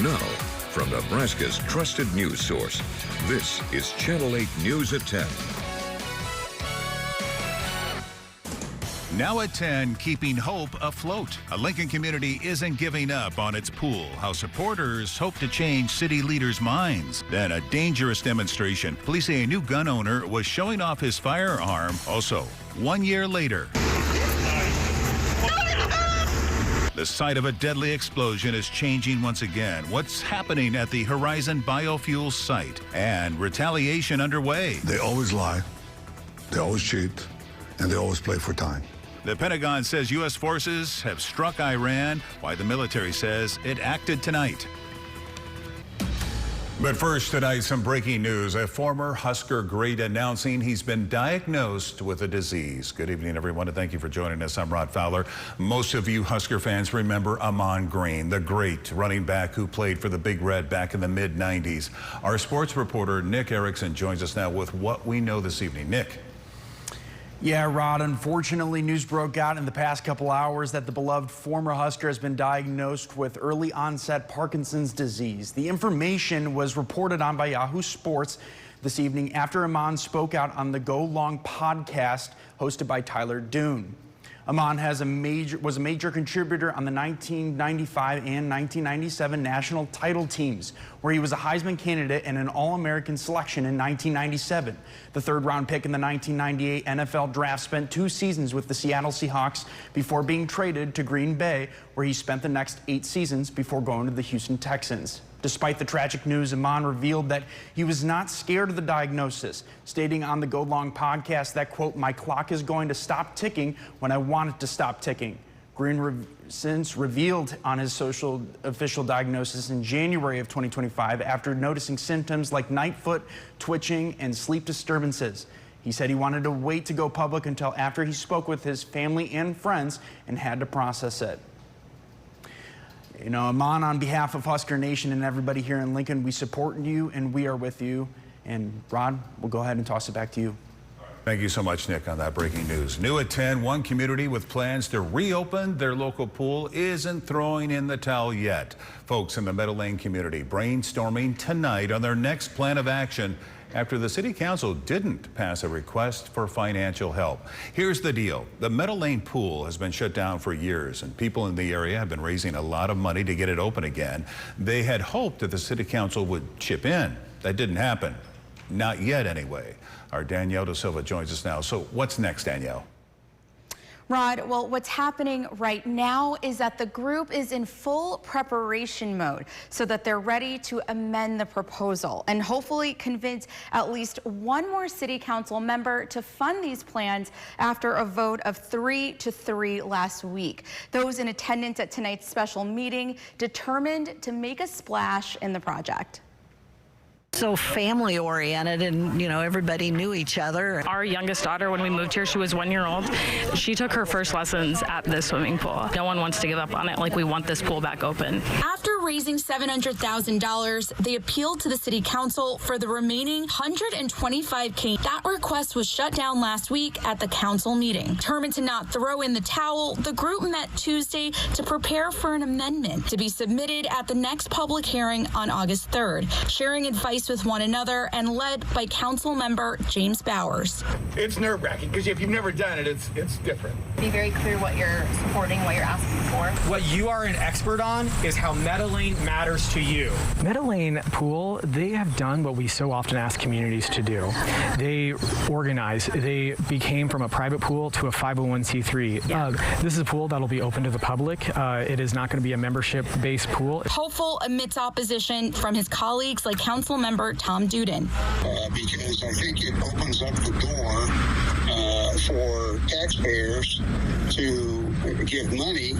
Now, from Nebraska's trusted news source, this is Channel 8 News at 10. Now at 10, keeping hope afloat. A Lincoln community isn't giving up on its pool. How supporters hope to change city leaders' minds. Then a dangerous demonstration. Police say a new gun owner was showing off his firearm. Also, 1 year later. The site of a deadly explosion is changing once again. What's happening at the Horizon Biofuels site? And retaliation underway. They always lie, they always cheat, and they always play for time. The Pentagon says U.S. forces have struck Iran, while the military says it acted tonight. But first tonight, some breaking news. A former Husker great announcing he's been diagnosed with a disease. Good evening, everyone, and thank you for joining us. I'm Rod Fowler. Most of you Husker fans remember Ahman Green, the great running back who played for the Big Red back in the mid-90s. Our sports reporter, Nick Erickson, joins us now with what we know this evening. Nick. Yeah, Rod, unfortunately, news broke out in the past couple hours that the beloved former Husker has been diagnosed with early onset Parkinson's disease. The information was reported on by Yahoo Sports this evening after Ahman spoke out on the Go Long podcast hosted by Tyler Dune. Ahman was a major contributor on the 1995 and 1997 national title teams, where he was a Heisman candidate and an All-American selection in 1997. The third-round pick in the 1998 NFL draft spent 2 seasons with the Seattle Seahawks before being traded to Green Bay, where he spent the next 8 seasons before going to the Houston Texans. Despite the tragic news, Ahman revealed that he was not scared of the diagnosis, stating on the Go Long podcast that, quote, "My clock is going to stop ticking when I want it to stop ticking." Green since revealed on his official diagnosis in January of 2025 after noticing symptoms like night foot, twitching, and sleep disturbances. He said he wanted to wait to go public until after he spoke with his family and friends and had to process it. You know, Ahman, on behalf of Husker Nation and everybody here in Lincoln, we support you and we are with you. And Rod, we'll go ahead and toss it back to you. Thank you so much, Nick, on that breaking news. New at 10, one community with plans to reopen their local pool isn't throwing in the towel yet. Folks in the Meadow Lane community brainstorming tonight on their next plan of action after the city council didn't pass a request for financial help. Here's the deal. The Meadow Lane pool has been shut down for years, and people in the area have been raising a lot of money to get it open again. They had hoped that the city council would chip in. That didn't happen. Not yet, anyway. Our Danielle Da Silva joins us now. So what's next, Danielle? Rod, well, what's happening right now is that the group is in full preparation mode so that they're ready to amend the proposal and hopefully convince at least one more city council member to fund these plans after a vote of 3-3 last week. Those in attendance at tonight's special meeting determined to make a splash in the project. So family oriented, and you know, everybody knew each other. Our youngest daughter, when we moved here, she was 1 year old. She took her first lessons at this swimming pool. No one wants to give up on it. Like, we want this pool back open. After raising $700,000, they appealed to the city council for the remaining $125K. That request was shut down last week at the council meeting. Determined to not throw in the towel, the group met Tuesday to prepare for an amendment to be submitted at the next public hearing on August 3rd, sharing advice with one another and led by council member James Bowers. It's nerve-wracking because if you've never done it, it's different. Be very clear what you're supporting, what you're asking for. What you are an expert on is how Meadow Lane matters to you. Meadow Lane Pool, they have done what we so often ask communities to do. They organize. They became from a private pool to a 501c3. Yeah. This is a pool that'll be open to the public. It is not going to be a membership-based pool. Hopeful amidst opposition from his colleagues like council member Tom Duden. Because I think it opens up the door for taxpayers to give money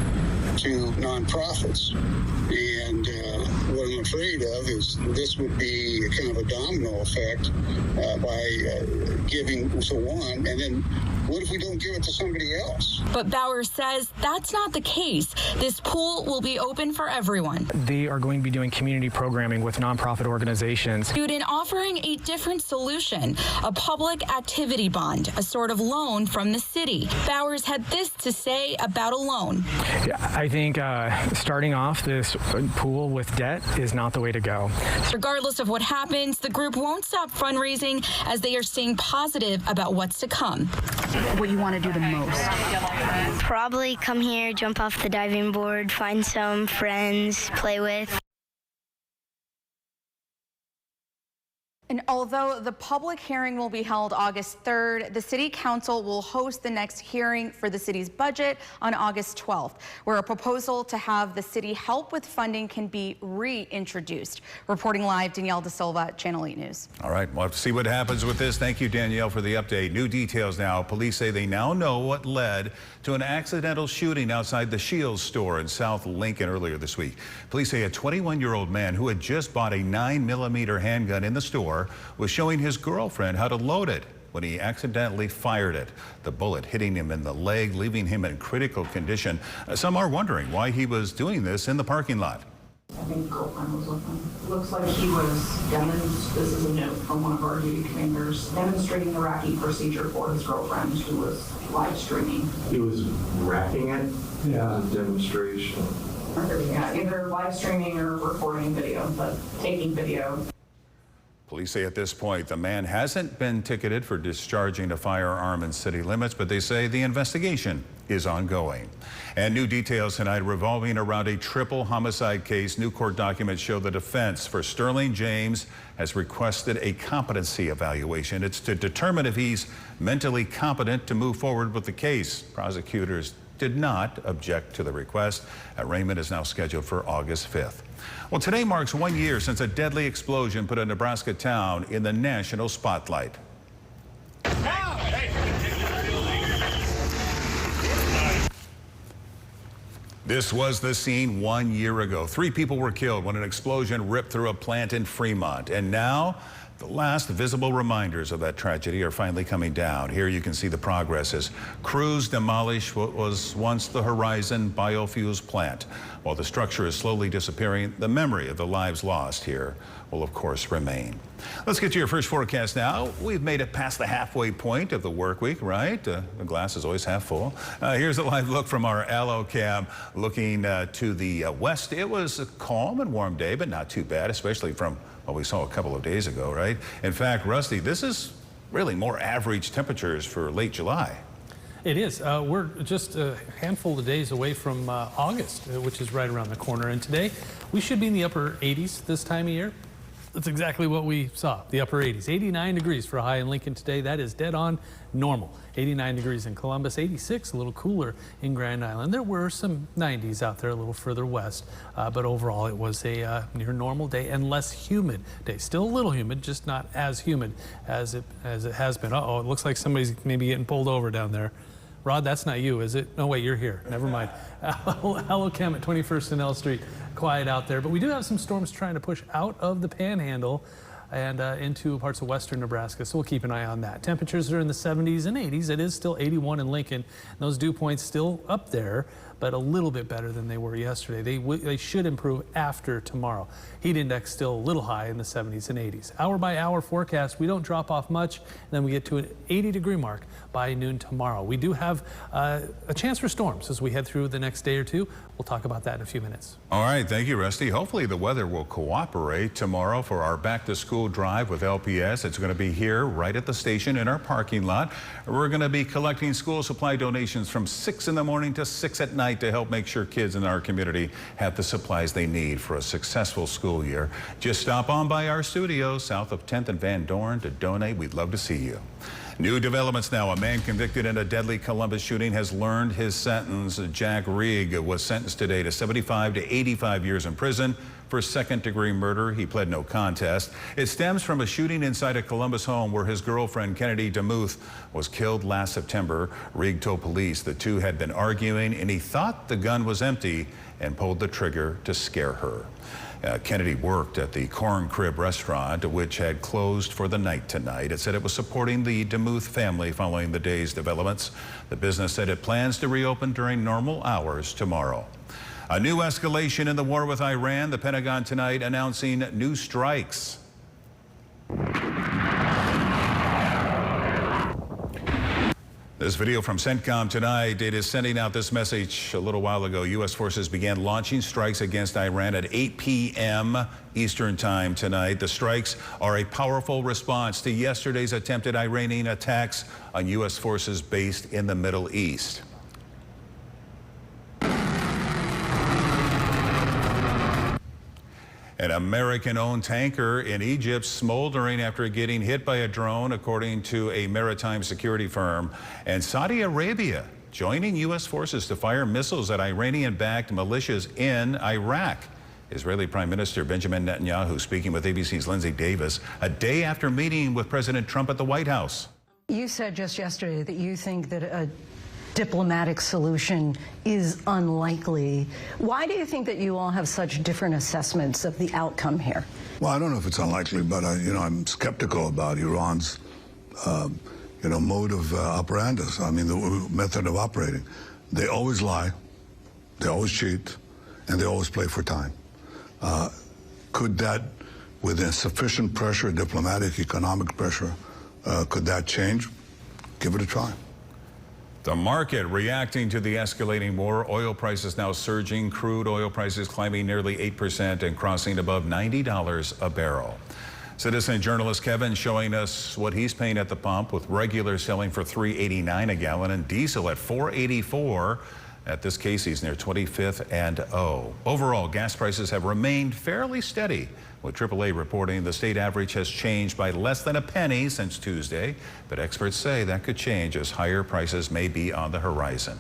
to nonprofits. And what I'm afraid of is this would be a kind of a domino effect by giving to one and then What if we don't give it to somebody else? But Bowers says that's not the case. This pool will be open for everyone. They are going to be doing community programming with nonprofit organizations. Student offering a different solution, a public activity bond, a sort of loan from the city. Bowers had this to say about a loan. Yeah, I think starting off this pool with debt is not the way to go. Regardless of what happens, the group won't stop fundraising as they are staying positive about what's to come. What you want to do the most? Probably come here, jump off the diving board, find some friends, play with. And although the public hearing will be held August 3rd, the City Council will host the next hearing for the city's budget on August 12th, where a proposal to have the city help with funding can be reintroduced. Reporting live, Danielle De Silva, Channel 8 News. All right, we'll have to see what happens with this. Thank you, Danielle, for the update. New details now. Police say they now know what led to an accidental shooting outside the Shields store in South Lincoln earlier this week. Police say a 21-year-old man who had just bought a 9mm handgun in the store was showing his girlfriend how to load it when he accidentally fired it. The bullet hitting him in the leg, leaving him in critical condition. Some are wondering why he was doing this in the parking lot. I think the girlfriend was with him. Looks like he was this is a note from one of our duty commanders demonstrating the racking procedure for his girlfriend who was live streaming. He was racking it? Yeah. Demonstration. Yeah, either live streaming or recording video, but taking video. Police say at this point the man hasn't been ticketed for discharging a firearm in city limits, but they say the investigation is ongoing. And new details tonight revolving around a triple homicide case. New court documents show the defense for Sterling James has requested a competency evaluation. It's to determine if he's mentally competent to move forward with the case. Prosecutors did not object to the request. Arraignment is now scheduled for August 5th. Well, today marks 1 year since a deadly explosion put a Nebraska town in the national spotlight. This was the scene 1 year ago. 3 people were killed when an explosion ripped through a plant in Fremont. And now, the last visible reminders of that tragedy are finally coming down. Here you can see the progress as crews demolish what was once the Horizon biofuels plant. While the structure is slowly disappearing, the memory of the lives lost here will, of course, remain. Let's get to your first forecast now. We've made it past the halfway point of the work week, right? The glass is always half full. Here's a live look from our Allo Cam looking to the west. It was a calm and warm day, but not too bad, especially from what we saw a couple of days ago, right? In fact, Rusty, this is really more average temperatures for late July. It is. We're just a handful of days away from August, which is right around the corner. And today, we should be in the upper 80s this time of year. That's exactly what we saw, the upper 80s. 89 degrees for a high in Lincoln today. That is dead on normal. 89 degrees in Columbus, 86, a little cooler in Grand Island. There were some 90s out there a little further west, but overall it was a near normal day and less humid day. Still a little humid, just not as humid as it has been. Uh-oh, it looks like somebody's maybe getting pulled over down there. Rod, that's not you, is it? No, wait, you're here. Never mind. Hello, Cam at 21st and L Street. Quiet out there, but we do have some storms trying to push out of the Panhandle and into parts of western Nebraska, so we'll keep an eye on that. Temperatures are in the 70s and 80s. It is still 81 in Lincoln. And those dew points still up there, but a little bit better than they were yesterday. They should improve after tomorrow. Heat index still a little high in the 70s and 80s. Hour by hour forecast, we don't drop off much, and then we get to an 80-degree mark by noon tomorrow. We do have a chance for storms as we head through the next day or two. We'll talk about that in a few minutes. All right, thank you, Rusty. Hopefully the weather will cooperate tomorrow for our back-to-school drive with LPS. It's going to be here right at the station in our parking lot. We're going to be collecting school supply donations from 6 in the morning to 6 at night to help make sure kids in our community have the supplies they need for a successful school year. Just stop on by our studio south of 10th and Van Dorn to donate. We'd love to see you. New developments now. A man convicted in a deadly Columbus shooting has learned his sentence. Jack Rieg was sentenced today to 75 to 85 years in prison for second-degree murder. He pled no contest. It stems from a shooting inside a Columbus home where his girlfriend, Kennedy DeMuth, was killed last September. Rieg told police the two had been arguing and he thought the gun was empty and pulled the trigger to scare her. Kennedy worked at the Corn Crib restaurant, which had closed for the night tonight. It said it was supporting the DeMuth family following the day's developments. The business said it plans to reopen during normal hours tomorrow. A new escalation in the war with Iran. The Pentagon tonight announcing new strikes. This video from CENTCOM tonight. It is sending out this message a little while ago. U.S. forces began launching strikes against Iran at 8 p.m. Eastern time tonight. The strikes are a powerful response to yesterday's attempted Iranian attacks on U.S. forces based in the Middle East. An American-owned tanker in Egypt smoldering after getting hit by a drone, according to a maritime security firm. And Saudi Arabia joining U.S. forces to fire missiles at Iranian-backed militias in Iraq. Israeli Prime Minister Benjamin Netanyahu speaking with ABC's Lindsay Davis a day after meeting with President Trump at the White House. You said just yesterday that you think that a diplomatic solution is unlikely. Why do you think that you all have such different assessments of the outcome here? Well, I don't know if it's unlikely, but I'm skeptical about Iran's, mode of operandus. I mean, the method of operating. They always lie, they always cheat, and they always play for time. Could that, with sufficient pressure, diplomatic, economic pressure, could that change? Give it a try. The market reacting to the escalating war. Oil prices now surging. Crude oil prices climbing nearly 8% and crossing above $90 a barrel. Citizen journalist Kevin showing us what he's paying at the pump, with regular selling for $3.89 a gallon and diesel at $4.84 at this Casey's near 25th and O. Overall, gas prices have remained fairly steady, with AAA reporting the state average has changed by less than a penny since Tuesday, but experts say that could change as higher prices may be on the horizon.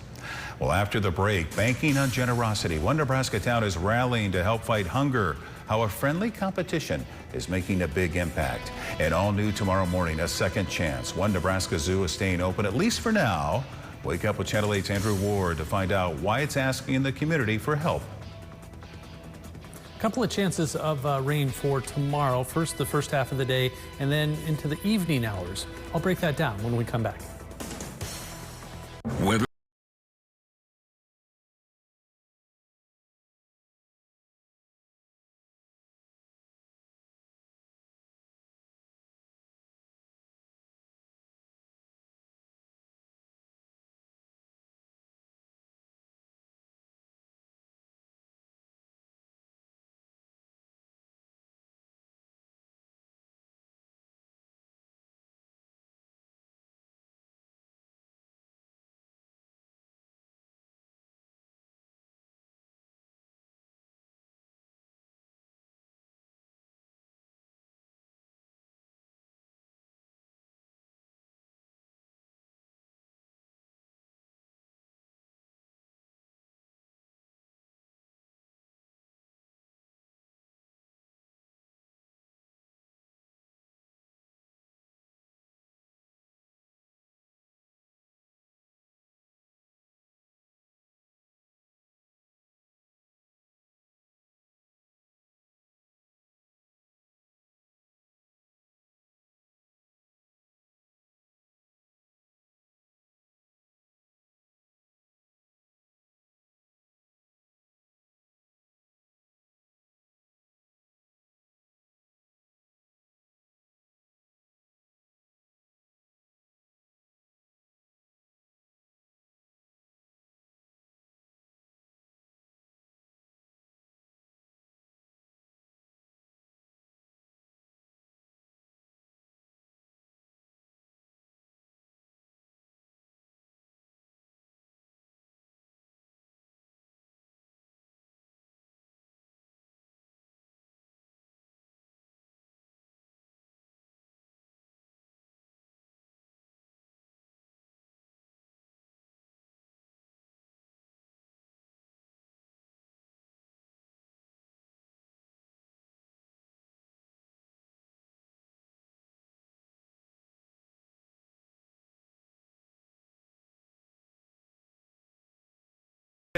Well, after the break, banking on generosity. One Nebraska town is rallying to help fight hunger. How a friendly competition is making a big impact. And all new tomorrow morning, a second chance. One Nebraska Zoo is staying open, at least for now. Wake up with Channel 8's Andrew Ward to find out why it's asking the community for help. A couple of chances of rain for tomorrow. First, the first half of the day, and then into the evening hours. I'll break that down when we come back. Weather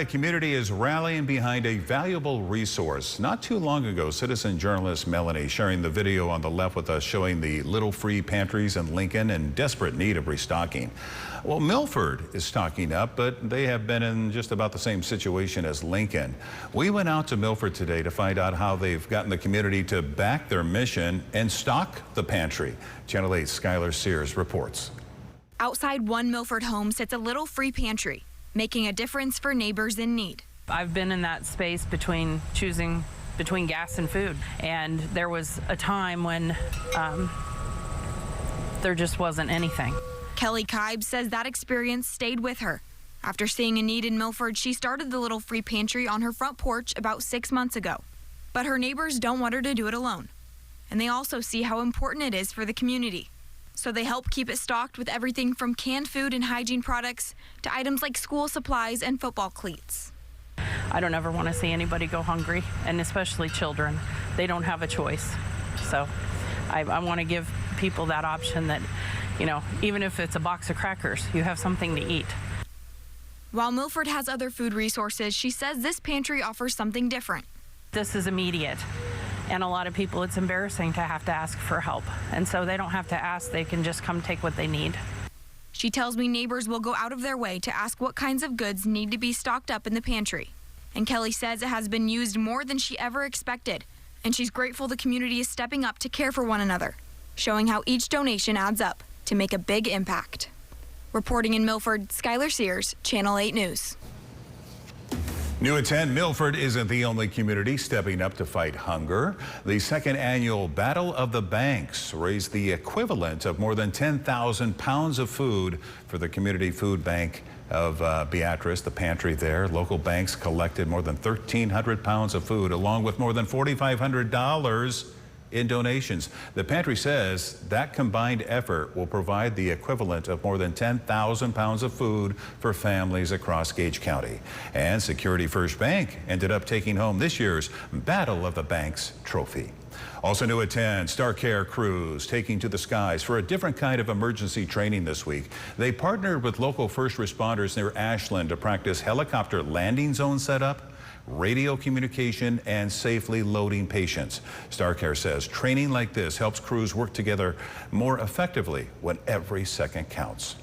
The community is rallying behind a valuable resource. Not too long ago, citizen journalist Melanie sharing the video on the left with us showing the little free pantries in Lincoln in desperate need of restocking. Well, Milford is stocking up, but they have been in just about the same situation as Lincoln. We went out to Milford today to find out how they've gotten the community to back their mission and stock the pantry. Channel 8's Skylar Sears reports. Outside one Milford home sits a little free pantry, making a difference for neighbors in need. I've been in that space between choosing between gas and food, and there was a time when there just wasn't anything. Kelly Kibe says that experience stayed with her. After seeing a need in Milford, she started the little free pantry on her front porch about 6 months ago. But her neighbors don't want her to do it alone. And they also see how important it is for the community. So they help keep it stocked with everything from canned food and hygiene products to items like school supplies and football cleats. I don't ever want to see anybody go hungry, and especially children. They don't have a choice. So I want to give people that option that, you know, even if it's a box of crackers, you have something to eat. While Milford has other food resources, she says this pantry offers something different. This is immediate. And a lot of people, it's embarrassing to have to ask for help. And so they don't have to ask, they can just come take what they need. She tells me neighbors will go out of their way to ask what kinds of goods need to be stocked up in the pantry. And Kelly says it has been used more than she ever expected. And she's grateful the community is stepping up to care for one another, showing how each donation adds up to make a big impact. Reporting in Milford, Skylar Sears, Channel 8 News. New at 10, Milford isn't the only community stepping up to fight hunger. The second annual Battle of the Banks raised the equivalent of more than 10,000 pounds of food for the Community Food Bank of Beatrice, the pantry there. Local banks collected more than 1,300 pounds of food, along with more than $4,500 in donations. The pantry says that combined effort will provide the equivalent of more than 10,000 pounds of food for families across Gage County. And Security First Bank ended up taking home this year's Battle of the Banks trophy. Also new at 10, Star Care crews taking to the skies for a different kind of emergency training this week. They partnered with local first responders near Ashland to practice helicopter landing zone setup, radio communication, and safely loading patients. Star Care says training like this helps crews work together more effectively when every second counts.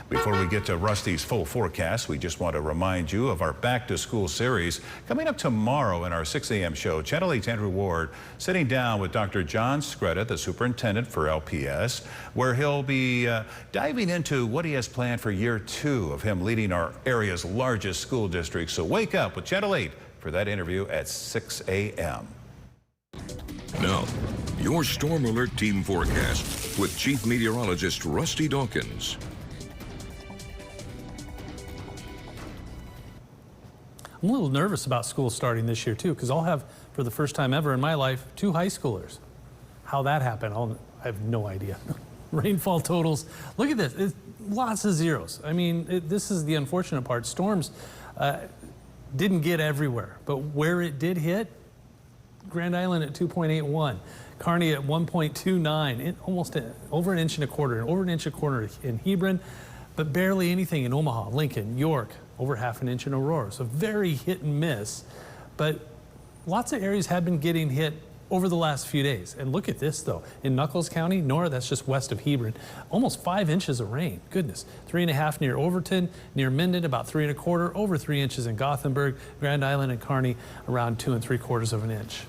Before we get to Rusty's full forecast, we just want to remind you of our Back to School series coming up tomorrow in our 6 a.m. show. Channel 8's Andrew Ward sitting down with Dr. John Scretta, the superintendent for LPS, where he'll be diving into what he has planned for year 2 of him leading our area's largest school district. So wake up with Channel 8 for that interview at 6 a.m. Now, your Storm Alert Team forecast with Chief Meteorologist Rusty Dawkins. I'm a little nervous about school starting this year, too, because I'll have, for the first time ever in my life, 2 high schoolers. How that happened, I have no idea. Rainfall totals, look at this, it's lots of zeros. I mean, this is the unfortunate part. Storms didn't get everywhere, but where it did hit, Grand Island at 2.81, Kearney at 1.29, almost over an inch and a quarter in Hebron, but barely anything in Omaha, Lincoln, York, over half an inch in Aurora. So very hit and miss, but lots of areas have been getting hit over the last few days. And look at this though, in Nuckolls County, Nora, that's just west of Hebron, almost 5 inches of rain. Goodness, 3.5 near Overton, near Minden, about 3 1/4, over 3 inches in Gothenburg, Grand Island and Kearney, around 2 3/4 of an inch.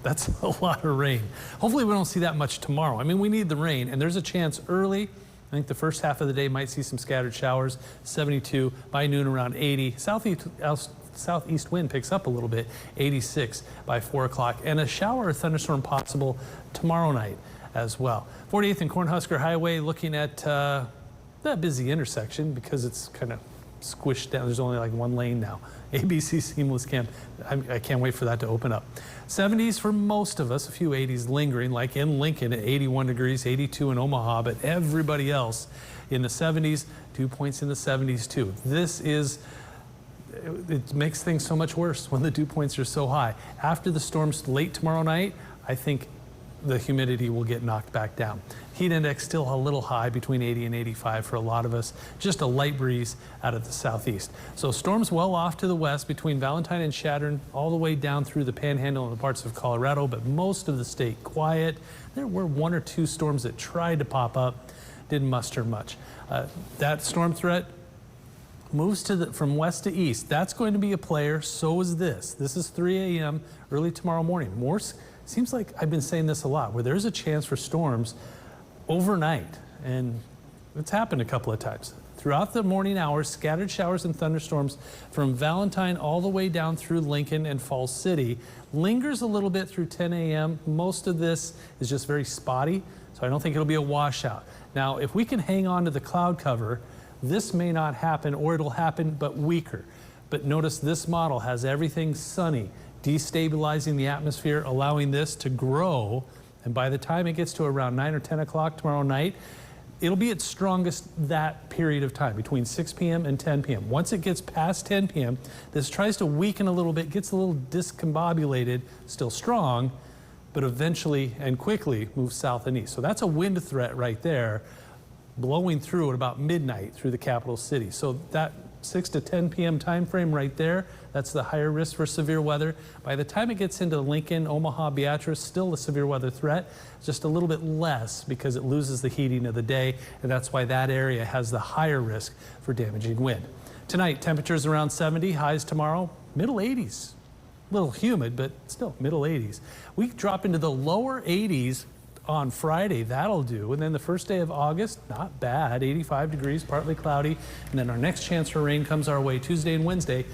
That's a lot of rain. Hopefully we don't see that much tomorrow. I mean, we need the rain, and there's a chance early. I think the first half of the day might see some scattered showers, 72, by noon around 80. Southeast wind picks up a little bit, 86 by 4 o'clock, and a shower or thunderstorm possible tomorrow night as well. 48th and Cornhusker Highway, looking at that busy intersection because it's kind of squished down. There's only like 1 lane now. ABC Seamless Camp. I can't wait for that to open up. 70s for most of us, a few 80s lingering, like in Lincoln at 81 degrees, 82 in Omaha, but everybody else in the 70s, 2 points in the 70s too. It makes things so much worse when the dew points are so high. After the storms late tomorrow night, I think the humidity will get knocked back down. Heat index still a little high, between 80 and 85 for a lot of us. Just a light breeze out of the southeast. So storms well off to the west between Valentine and Chadron, all the way down through the Panhandle and the parts of Colorado, but most of the state quiet. There were 1 or 2 storms that tried to pop up, didn't muster much. That storm threat moves from west to east. That's going to be a player. So is this. This is 3 a.m. early tomorrow morning. Seems like I've been saying this a lot, where there's a chance for storms overnight, and it's happened a couple of times. Throughout the morning hours, scattered showers and thunderstorms from Valentine all the way down through Lincoln and Falls City. Lingers a little bit through 10 a.m. Most of this is just very spotty, so I don't think it'll be a washout. Now, if we can hang on to the cloud cover, this may not happen, or it'll happen, but weaker. But notice this model has everything sunny, destabilizing the atmosphere, allowing this to grow. And by the time it gets to around 9 or 10 o'clock tomorrow night, it'll be its strongest that period of time, between 6 p.m. and 10 p.m. Once it gets past 10 p.m., this tries to weaken a little bit, gets a little discombobulated, still strong, but eventually and quickly moves south and east. So that's a wind threat right there, blowing through at about midnight through the capital city. So that 6 to 10 p.m. time frame right there, that's the higher risk for severe weather. By the time it gets into Lincoln, Omaha, Beatrice, still a severe weather threat, just a little bit less because it loses the heating of the day, and that's why that area has the higher risk for damaging wind. Tonight, temperatures around 70, highs tomorrow, middle 80s. A little humid, but still middle 80s. We drop into the lower 80s on Friday, that'll do. And then the first day of August, not bad, 85 degrees, partly cloudy. And then our next chance for rain comes our way Tuesday and Wednesday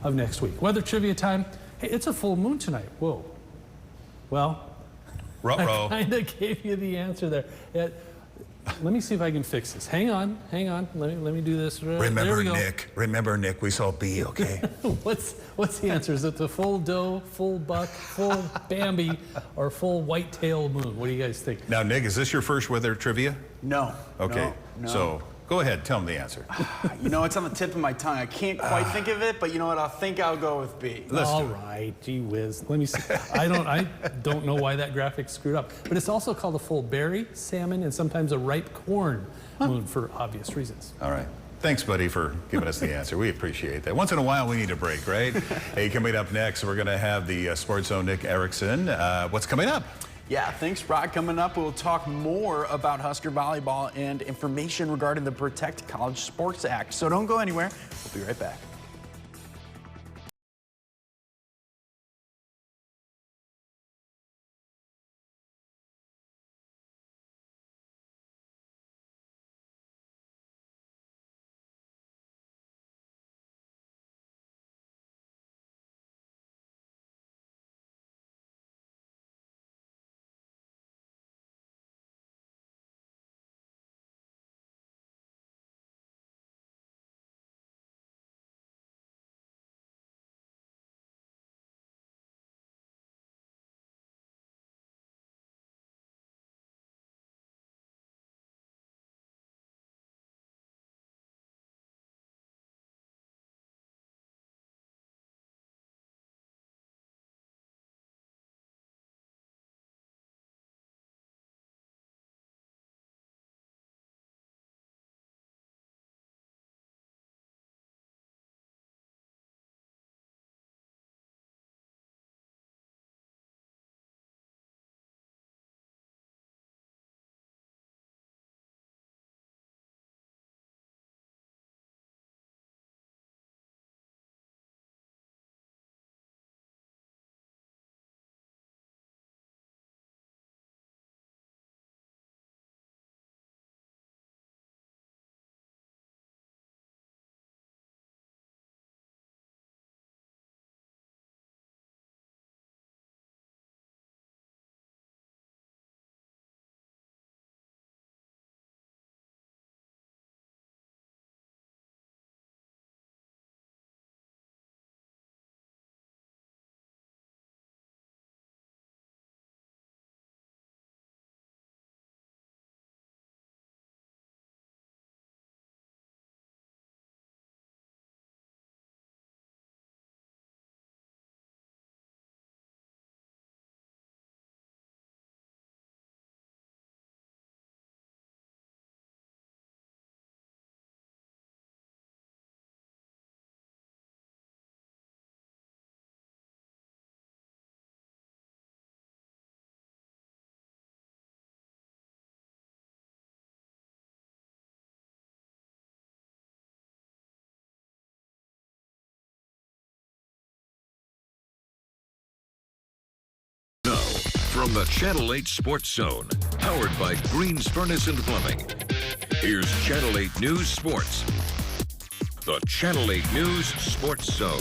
of next week. Weather trivia time. Hey, it's a full moon tonight. Whoa. Well, I kind of gave you the answer there. Let me see if I can fix this. Hang on. Let me do this. Remember, Nick, we saw B, okay? What's the answer? Is it the full doe, full buck, full Bambi, or full whitetail moon? What do you guys think? Now, Nick, is this your first weather trivia? No. Okay. No. So go ahead, tell them the answer. You know, it's on the tip of my tongue. I can't quite think of it, but you know what? I'll go with B. All right, gee whiz. Let me see. I don't know why that graphic's screwed up. But it's also called a full berry, salmon, and sometimes a ripe corn moon for obvious reasons. All right. Thanks, buddy, for giving us the answer. We appreciate that. Once in a while, we need a break, right? Hey, coming up next, we're going to have the Sports Zone Nick Erickson. What's coming up? Yeah, thanks, Rod. Coming up, we'll talk more about Husker volleyball and information regarding the Protect College Sports Act. So don't go anywhere. We'll be right back. From the Channel 8 Sports Zone, powered by Green's Furnace and Plumbing, here's Channel 8 News Sports. The Channel 8 News Sports Zone.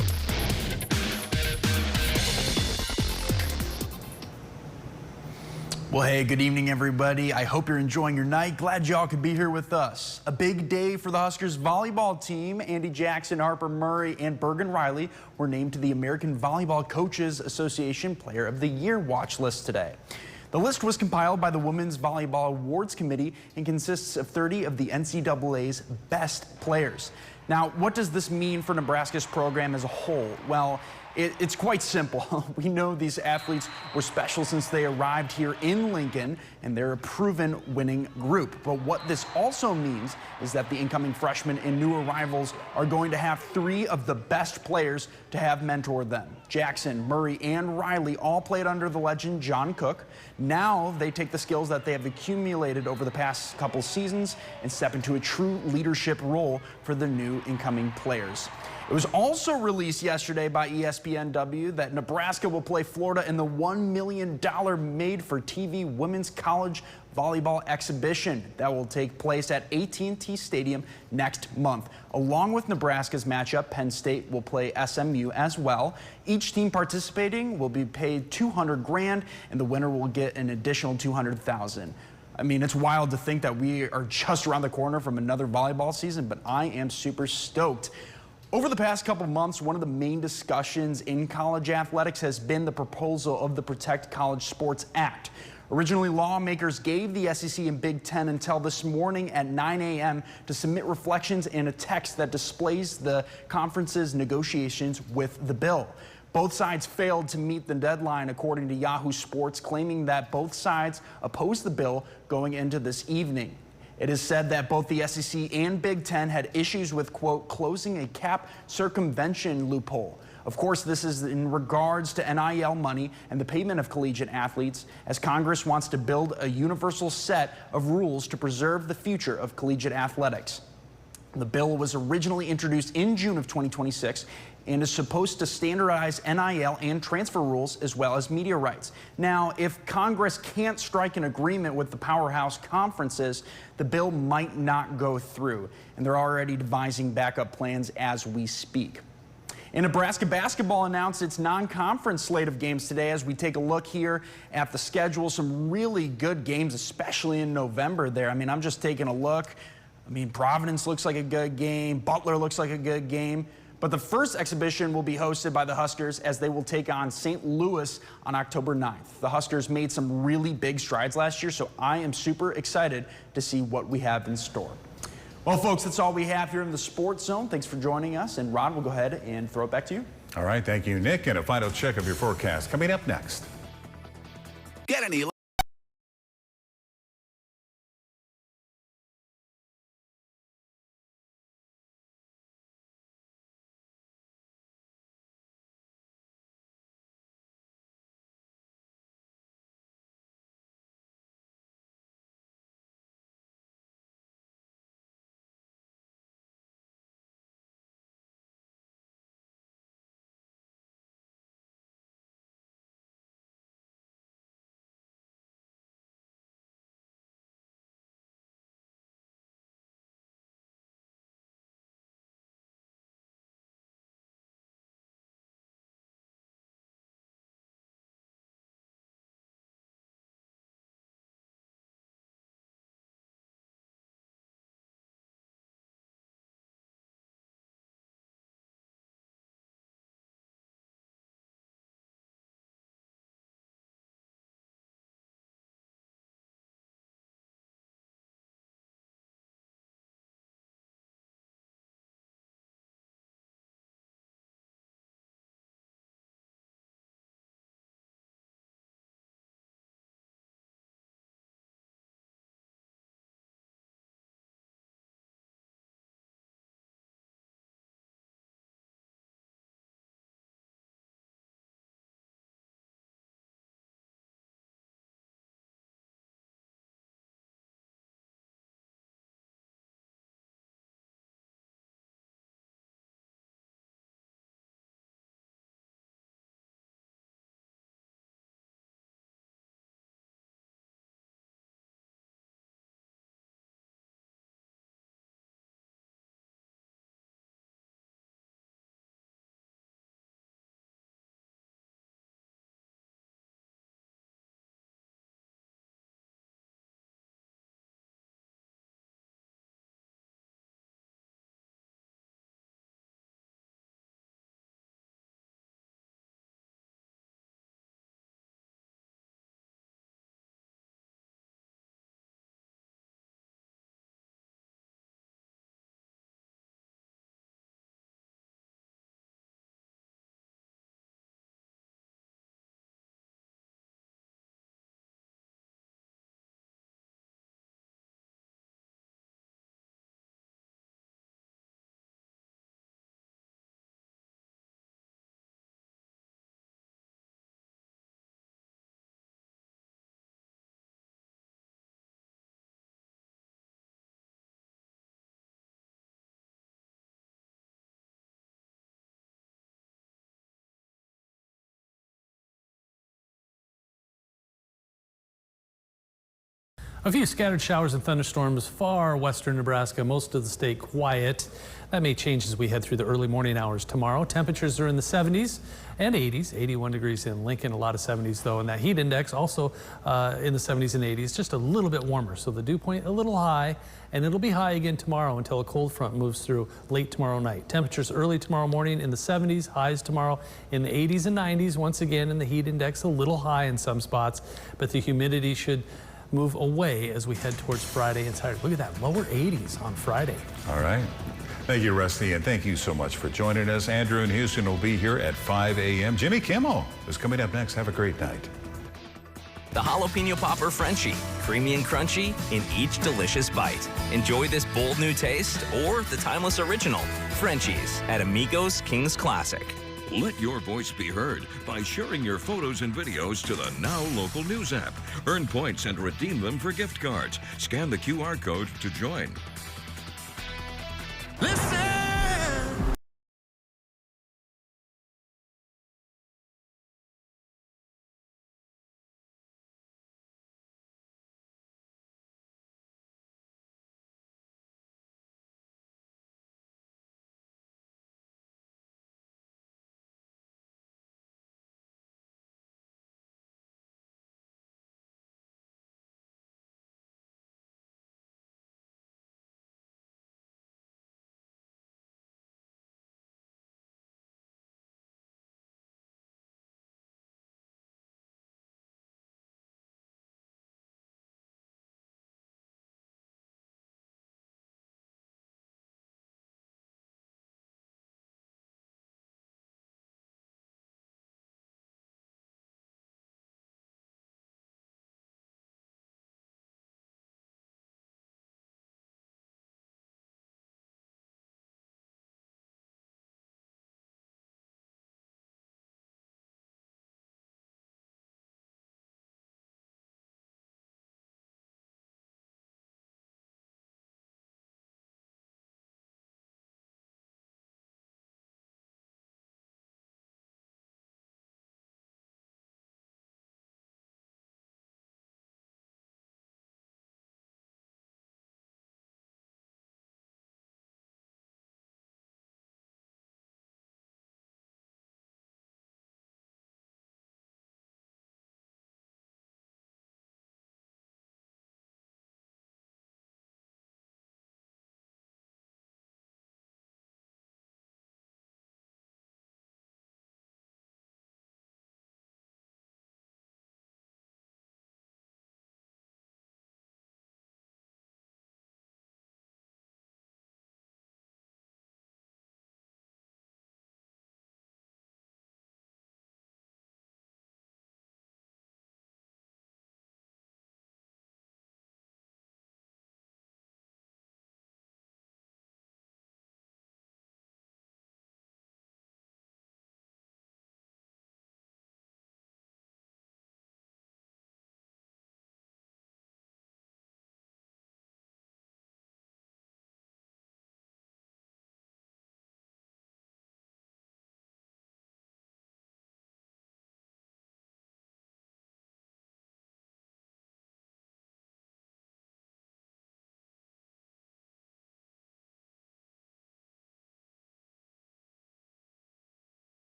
Well, hey, good evening, everybody. I hope you're enjoying your night. Glad y'all could be here with us. A big day for the Huskers volleyball team. Andy Jackson, Harper Murray, and Bergen Riley were named to the American Volleyball Coaches Association Player of the Year watch list today. The list was compiled by the Women's Volleyball Awards Committee and consists of 30 of the NCAA's best players. Now, what does this mean for Nebraska's program as a whole? Well, it's quite simple. We know these athletes were special since they arrived here in Lincoln, and they're a proven winning group. But what this also means is that the incoming freshmen and new arrivals are going to have 3 of the best players to have mentored them. Jackson, Murray, and Riley all played under the legend John Cook. Now they take the skills that they have accumulated over the past couple seasons and step into a true leadership role for the new incoming players. It was also released yesterday by ESPNW that Nebraska will play Florida in the $1 million made-for-TV Women's College Volleyball Exhibition that will take place at AT&T Stadium next month. Along with Nebraska's matchup, Penn State will play SMU as well. Each team participating will be paid $200 grand, and the winner will get an additional $200,000. I mean, it's wild to think that we are just around the corner from another volleyball season, but I am super stoked. Over the past couple months, one of the main discussions in college athletics has been the proposal of the Protect College Sports Act. Originally, lawmakers gave the SEC and Big Ten until this morning at 9 a.m. to submit reflections and a text that displays the conference's negotiations with the bill. Both sides failed to meet the deadline, according to Yahoo Sports, claiming that both sides opposed the bill going into this evening. It is said that both the SEC and Big Ten had issues with, quote, closing a cap circumvention loophole. Of course, this is in regards to NIL money and the payment of collegiate athletes, as Congress wants to build a universal set of rules to preserve the future of collegiate athletics. The bill was originally introduced in June of 2026 and is supposed to standardize NIL and transfer rules as well as media rights. Now, if Congress can't strike an agreement with the powerhouse conferences, the bill might not go through, and they're already devising backup plans as we speak. And Nebraska basketball announced its non-conference slate of games today. As we take a look here at the schedule, some really good games, especially in November there. I mean, I'm just taking a look. I mean, Providence looks like a good game. Butler looks like a good game. But the first exhibition will be hosted by the Huskers as they will take on St. Louis on October 9th. The Huskers made some really big strides last year, so I am super excited to see what we have in store. Well, folks, that's all we have here in the Sports Zone. Thanks for joining us. And Rod, we'll go ahead and throw it back to you. All right, thank you, Nick. And a final check of your forecast coming up next. Get any A few scattered showers and thunderstorms far western Nebraska, most of the state quiet. That may change as we head through the early morning hours tomorrow. Temperatures are in the 70s and 80s, 81 degrees in Lincoln, a lot of 70s though, and that heat index also in the 70s and 80s, just a little bit warmer. So the dew point a little high, and it'll be high again tomorrow until a cold front moves through late tomorrow night. Temperatures early tomorrow morning in the 70s, highs tomorrow in the 80s and 90s, once again, and the heat index a little high in some spots, but the humidity should move away as we head towards Friday and Saturday. Look at that, lower 80s on Friday. All right. Thank you, Rusty, and thank you so much for joining us. Andrew in Houston will be here at 5 a.m. Jimmy Kimmel is coming up next. Have a great night. The Jalapeno Popper Frenchie, creamy and crunchy in each delicious bite. Enjoy this bold new taste or the timeless original, Frenchies at Amigos King's Classic. Let your voice be heard by sharing your photos and videos to the Now Local News app. Earn points and redeem them for gift cards. Scan the QR code to join.